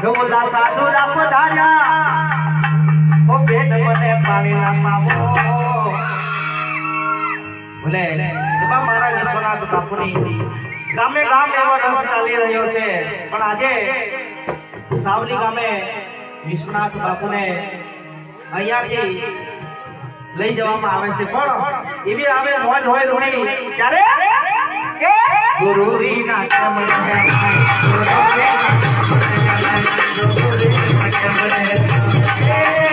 જોલા સાધુ રામ ધાર્યા ઓ બેન મને પાણી ના પાવો ભલે એવા મારા વિશ્વનાથ બાપુની ગામે ગામ એવો રથ ચાલી રહ્યો છે પણ આજે સાવલી ગામે વિશ્વનાથ બાપુને અહીંયાથી લઈ જવામાં આવે છે પણ એવી આવે મોજ હોય રૂડી ત્યારે ગુરુ વિના Hey!